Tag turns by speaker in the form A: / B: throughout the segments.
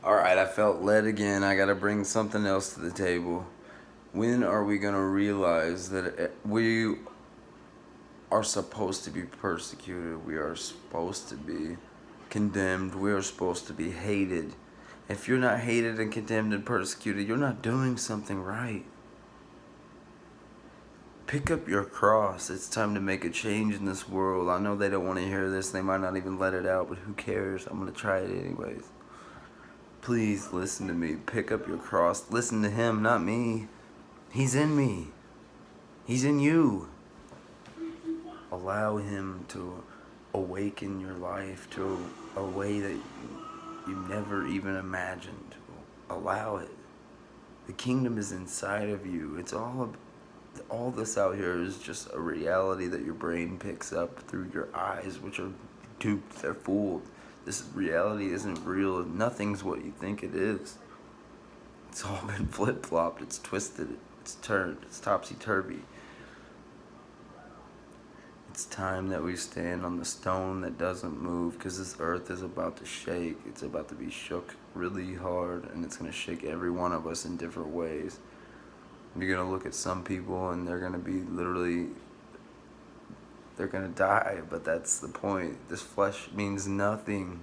A: Alright, I felt led again. I gotta bring something else to the table. When are we gonna realize that we are supposed to be persecuted? We are supposed to be condemned. We are supposed to be hated. If you're not hated and condemned and persecuted, you're not doing something right. Pick up your cross. It's time to make a change in this world. I know they don't want to hear this. They might not even let it out, but who cares? I'm going to try it anyways. Please listen to me. Pick up your cross. Listen to him, not me. He's in me. He's in you. Allow him to awaken your life to a way that you never even imagined. Allow it. The kingdom is inside of you. It's all this out here is just a reality that your brain picks up through your eyes, which are duped. They're fooled. This reality isn't real. Nothing's what you think it is. It's all been flip-flopped. It's twisted. It's turned. It's topsy-turvy. It's time that we stand on the stone that doesn't move, because this earth is about to shake. It's about to be shook really hard, and it's going to shake every one of us in different ways. You're going to look at some people and they're going to be they're going to die, but that's the point. This flesh means nothing.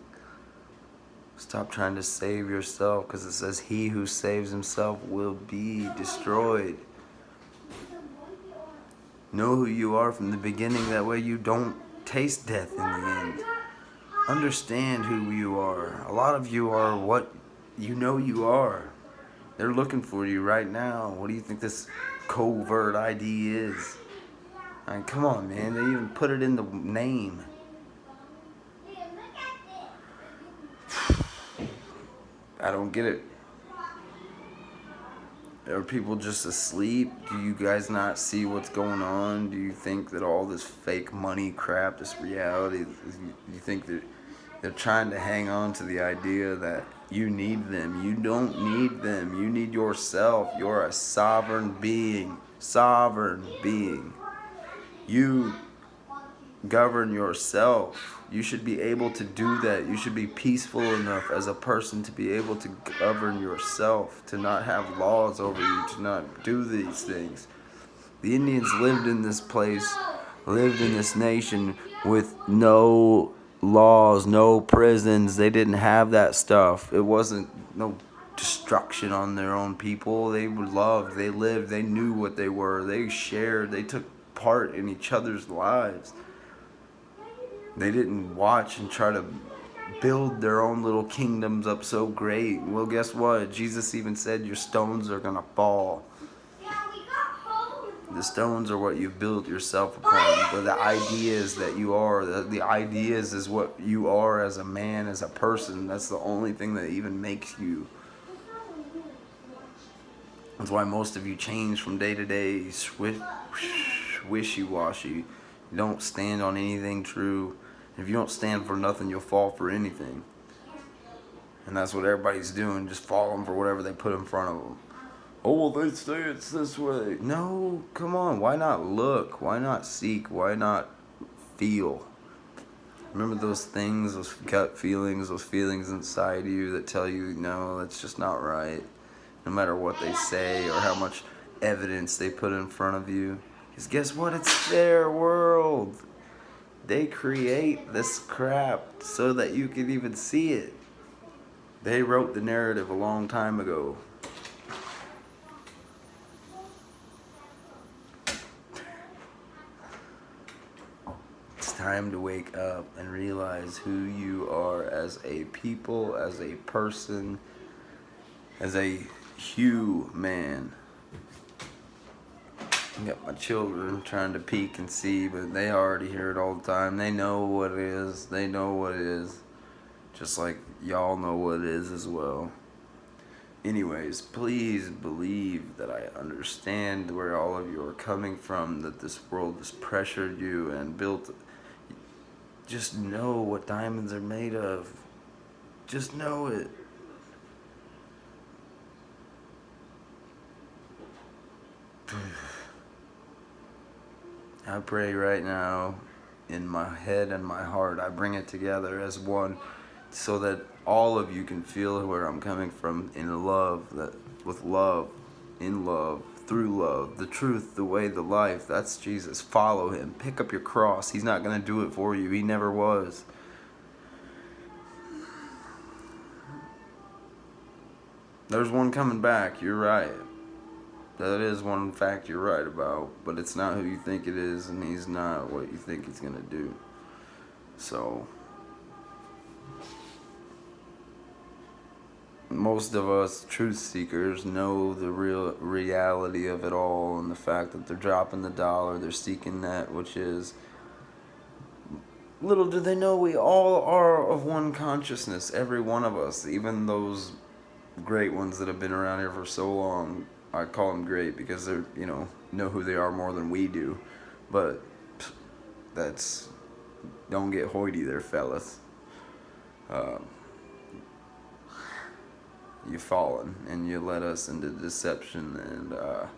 A: Stop trying to save yourself, because it says he who saves himself will be destroyed. Know who you are from the beginning, that way you don't taste death in the end. Understand who you are. A lot of you are what you know you are. They're looking for you right now. What do you think this covert ID is? I mean, come on, man. They even put it in the name. I don't get it. Are people just asleep? Do you guys not see what's going on? Do you think that all this fake money crap, this reality, you think that they're trying to hang on to the idea that you need them? You don't need them. You need yourself. You're a sovereign being. Sovereign being. You govern yourself. You should be able to do that. You should be peaceful enough as a person to be able to govern yourself, to not have laws over you, to not do these things. The Indians lived in this place, lived in this nation with no laws, no prisons. They didn't have that stuff. It wasn't no destruction on their own people. They were loved, they lived, they knew what they were. They shared, they took part in each other's lives. They didn't watch and try to build their own little kingdoms up so great. Well, guess what? Jesus even said your stones are going to fall. The stones are what you've built yourself upon. But the ideas that you are, the ideas is what you are as a man, as a person. That's the only thing that even makes you. That's why most of you change from day to day, wishy-washy. You don't stand on anything true. If you don't stand for nothing, you'll fall for anything. And that's what everybody's doing, just falling for whatever they put in front of them. Oh, well, they say it's this way. No, come on. Why not look? Why not seek? Why not feel? Remember those things, those gut feelings, those feelings inside you that tell you, no, that's just not right. No matter what they say or how much evidence they put in front of you. Because guess what? It's their world. They create this crap so that you can even see it. They wrote the narrative a long time ago. It's time to wake up and realize who you are as a people, as a person, as a human. I got my children trying to peek and see, but they already hear it all the time. They know what it is. They know what it is. Just like y'all know what it is as well. Anyways, please believe that I understand where all of you are coming from, that this world has pressured you and built. Just know what diamonds are made of. Just know it. I pray right now in my head and my heart. I bring it together as one so that all of you can feel where I'm coming from in love, that with love, in love, through love, the truth, the way, the life. That's Jesus. Follow him. Pick up your cross. He's not going to do it for you. He never was. There's one coming back. You're right. That is one fact you're right about, but it's not who you think it is, and he's not what you think he's going to do. So most of us truth seekers know the real reality of it all, and the fact that they're dropping the dollar, they're seeking that which is. Little do they know we all are of one consciousness, every one of us, even those great ones that have been around here for so long. I call them great because they're, know who they are more than we do, but that's, don't get hoity there, fellas. You've fallen and you led us into deception, and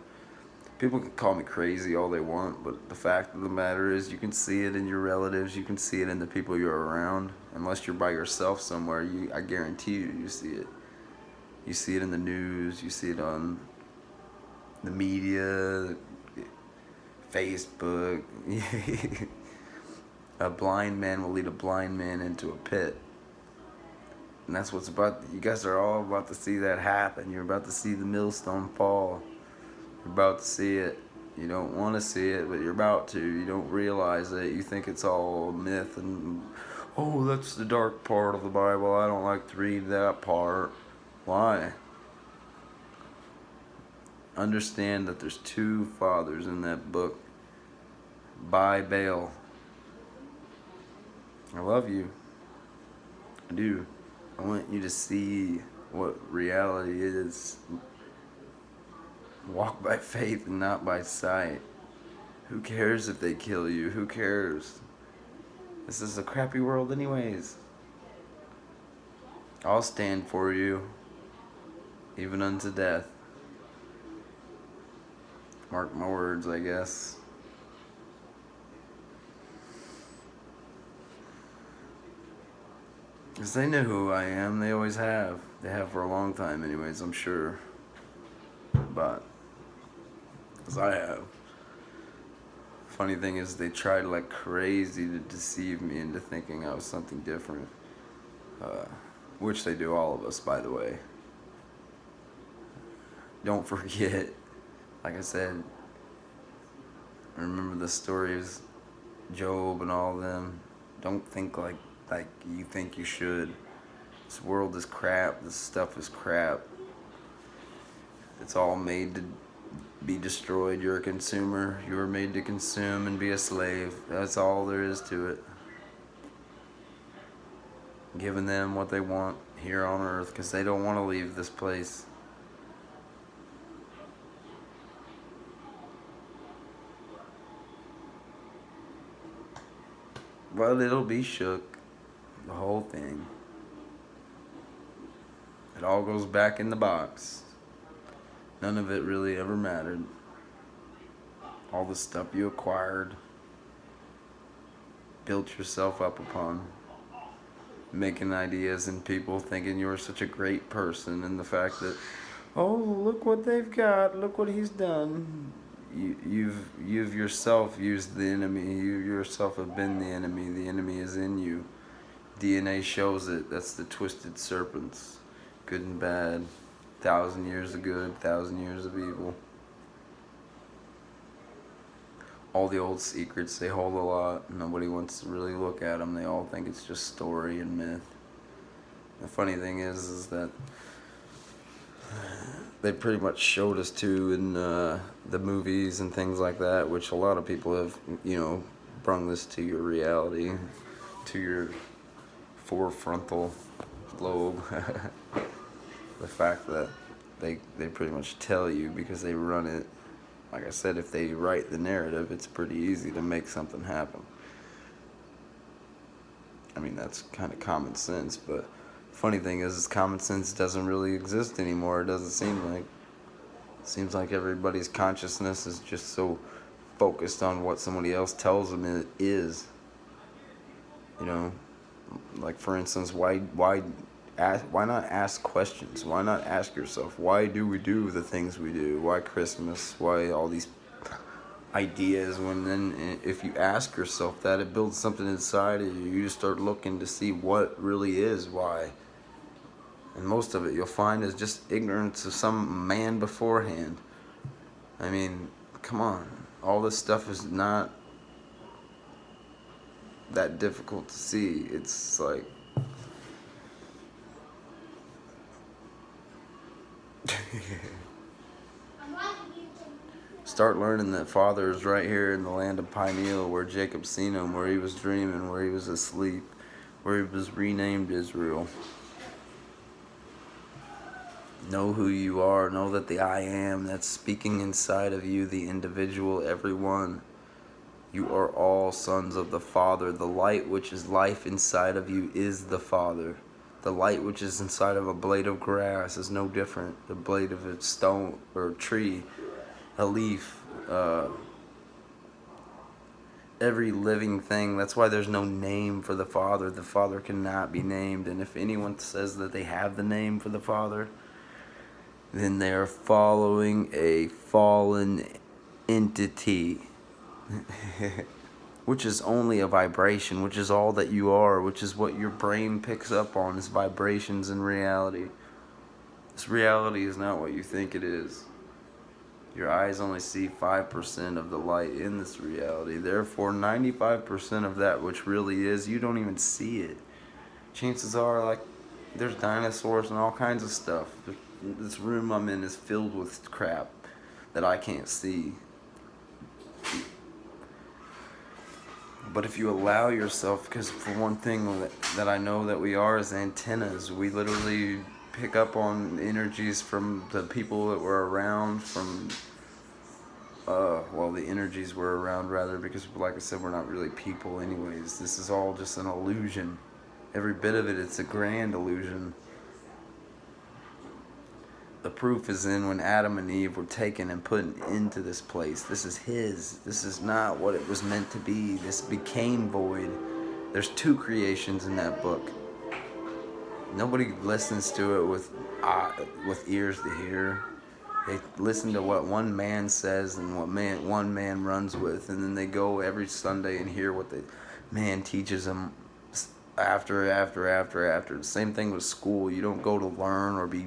A: people can call me crazy all they want, but the fact of the matter is you can see it in your relatives, you can see it in the people you're around. Unless you're by yourself somewhere, I guarantee you see it. You see it in the news, you see it on the media, Facebook. A blind man will lead a blind man into a pit. And that's what's about. You guys are all about to see that happen. You're about to see the millstone fall. You're about to see it. You don't want to see it, but you're about to. You don't realize it. You think it's all myth and, oh, that's the dark part of the Bible. I don't like to read that part. Why? Understand that there's two fathers in that book. By Baal. I love you. I do. I want you to see what reality is. Walk by faith and not by sight. Who cares if they kill you? Who cares? This is a crappy world anyways. I'll stand for you, even unto death. Mark my words, I guess. Because they know who I am. They always have. They have for a long time anyways, I'm sure. But, as I have. Funny thing is, they tried like crazy to deceive me into thinking I was something different. Which they do, all of us, by the way. Don't forget, like I said, remember the stories, Job and all of them. Don't think like you think you should. This world is crap. This stuff is crap. It's all made to be destroyed. You're a consumer. You were made to consume and be a slave. That's all there is to it. Giving them what they want here on earth because they don't want to leave this place. Well, it'll be shook. The whole thing. It all goes back in the box. None of it really ever mattered. All the stuff you acquired, built yourself up upon, making ideas and people thinking you're such a great person, and the fact that, oh, look what they've got, look what he's done. You've yourself used the enemy. You yourself have been the enemy. The enemy is in you. DNA shows it. That's the twisted serpents. Good and bad. 1,000 years of good, 1,000 years of evil. All the old secrets, they hold a lot. Nobody wants to really look at them. They all think it's just story and myth. The funny thing is that they pretty much showed us too in the movies and things like that, which a lot of people have, brung this to your reality, to your forefrontal lobe. The fact that they pretty much tell you because they run it. Like I said, if they write the narrative, it's pretty easy to make something happen. I mean, that's kind of common sense, but funny thing is common sense doesn't really exist anymore. It doesn't seem like. It seems like everybody's consciousness is just so focused on what somebody else tells them it is. Like for instance, why not ask questions? Why not ask yourself, why do we do the things we do? Why Christmas? Why all these ideas? When then if you ask yourself that, it builds something inside of you. You start looking to see what really is why. And most of it you'll find is just ignorance of some man beforehand. I mean, come on. All this stuff is not that difficult to see. It's like start learning that Father is right here in the land of Pineal, where Jacob seen him, where he was dreaming, where he was asleep, where he was renamed Israel. Know who you are. Know that the I am that's speaking inside of you, the individual, everyone. You are all sons of the Father. The light which is life inside of you is the Father. The light which is inside of a blade of grass is no different. The blade of a stone or a tree, a leaf, every living thing. That's why there's no name for the Father. The Father cannot be named. And if anyone says that they have the name for the Father, then they are following a fallen entity. Which is only a vibration, which is all that you are, which is what your brain picks up on, is vibrations in reality. This reality is not what you think it is. Your eyes only see 5% of the light in this reality. Therefore, 95% of that which really is, you don't even see it. Chances are, like, there's dinosaurs and all kinds of stuff. This room I'm in is filled with crap that I can't see. But if you allow yourself, because for one thing that I know that we are is antennas. We literally pick up on energies from the people that were around, from, the energies were around rather, because like I said, we're not really people anyways. This is all just an illusion. Every bit of it, it's a grand illusion. The proof is in when Adam and Eve were taken and put into this place. This is his. This is not what it was meant to be. This became void. There's 2 creations in that book. Nobody listens to it with ears to hear. They listen to what one man says and what one man runs with, and then they go every Sunday and hear what the man teaches them after. The same thing with school. You don't go to learn or be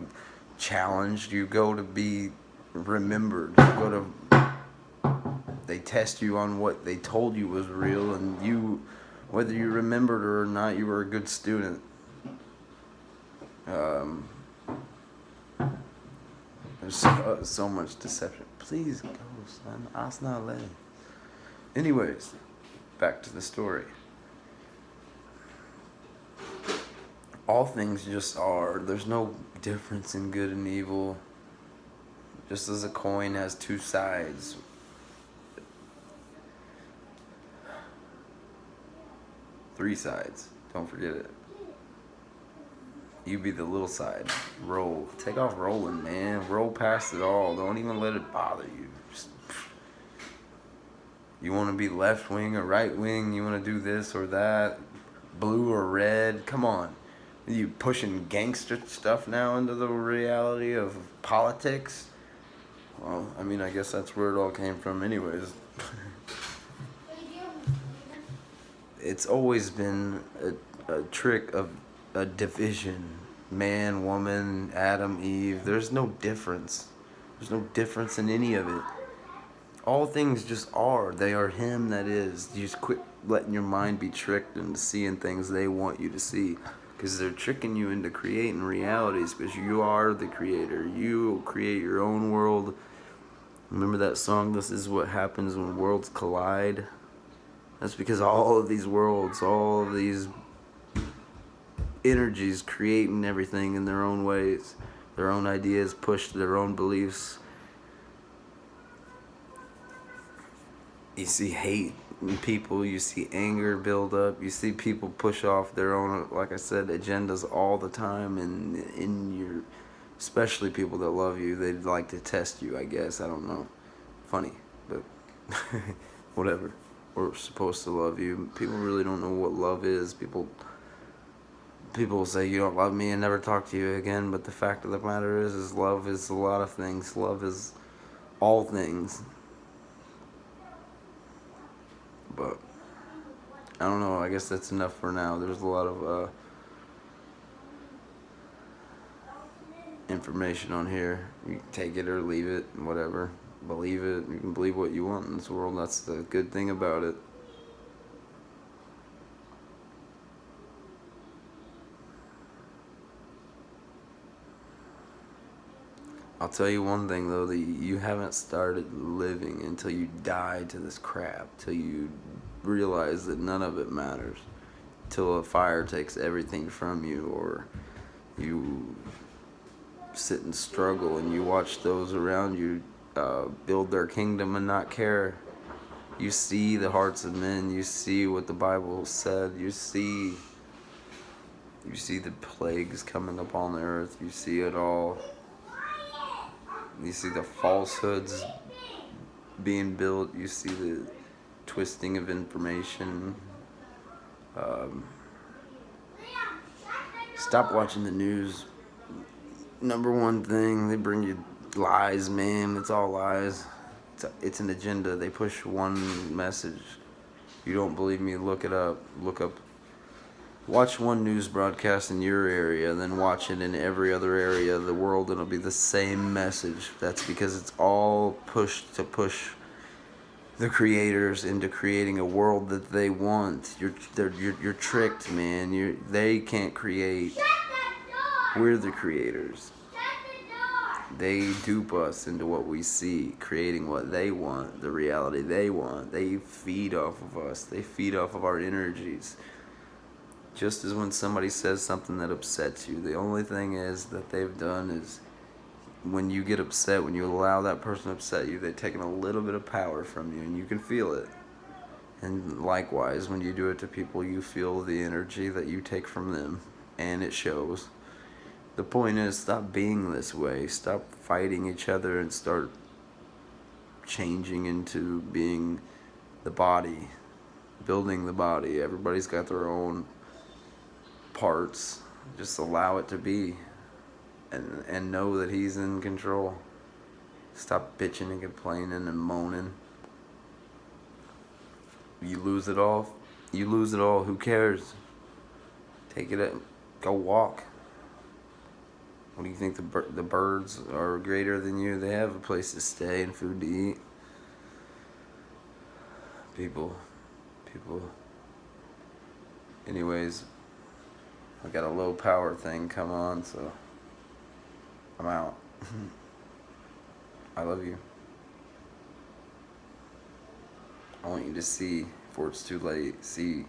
A: challenged. You go to be remembered. They test you on what they told you was real, and you, whether you remembered or not, you were a good student. There's so much deception. Please go, son. Ask not letting. Anyways, back to the story. All things just are. There's no difference in good and evil. Just as a coin has 2 sides. Three sides. Don't forget it. You be the little side. Roll. Take off rolling, man. Roll past it all. Don't even let it bother you. Just, you want to be left wing or right wing. You want to do this or that. Blue or red. Come on. You pushing gangster stuff now into the reality of politics? Well, I mean, I guess that's where it all came from anyways. It's always been a trick of a division. Man, woman, Adam, Eve. There's no difference. There's no difference in any of it. All things just are. They are him that is. You just quit letting your mind be tricked into seeing things they want you to see. Because they're tricking you into creating realities, because you are the creator. You create your own world. Remember that song, This Is What Happens When Worlds Collide? That's because all of these worlds, all of these energies creating everything in their own ways. Their own ideas, push their own beliefs. You see hate in people, you see anger build up, you see people push off their own, like I said, agendas all the time, and in your, especially people that love you, they'd like to test you, I guess. I don't know. Funny, but whatever. We're supposed to love you. People really don't know what love is. People People will say you don't love me and never talk to you again, but the fact of the matter is love is a lot of things. Love is all things. But I don't know. I guess that's enough for now. There's a lot of information on here. You can take it or leave it, whatever. Believe it. You can believe what you want in this world. That's the good thing about it. I'll tell you one thing though, that you haven't started living until you die to this crap, till you realize that none of it matters, till a fire takes everything from you, or you sit and struggle and you watch those around you build their kingdom and not care. You see the hearts of men, you see what the Bible said, you see the plagues coming upon the earth, you see it all. You see the falsehoods being built. You see the twisting of information. Stop watching the news. Number one thing, they bring you lies, man. It's all lies. It's an agenda. They push one message. You don't believe me? Look it up. Look up. Watch one news broadcast in your area, then watch it in every other area of the world, and it'll be the same message. That's because it's all pushed to push the creators into creating a world that they want. You're tricked, man. They can't create. We're the creators. They dupe us into what we see, creating what they want, the reality they want. They feed off of us. They feed off of our energies. Just as when somebody says something that upsets you, the only thing is that they've done is, when you get upset, when you allow that person to upset you, they've taken a little bit of power from you, and you can feel it. And likewise, when you do it to people, you feel the energy that you take from them, and it shows. The point is, stop being this way. Stop fighting each other and start changing into being the body, building the body. Everybody's got their own parts. Just allow it to be, and know that he's in control. Stop bitching and complaining and moaning. You lose it all. Who cares? Take it. Go walk. What do you think? The birds are greater than you? They have a place to stay and food to eat. People. Anyways, I got a low power thing come on, so I'm out. I love you. I want you to see before it's too late. See.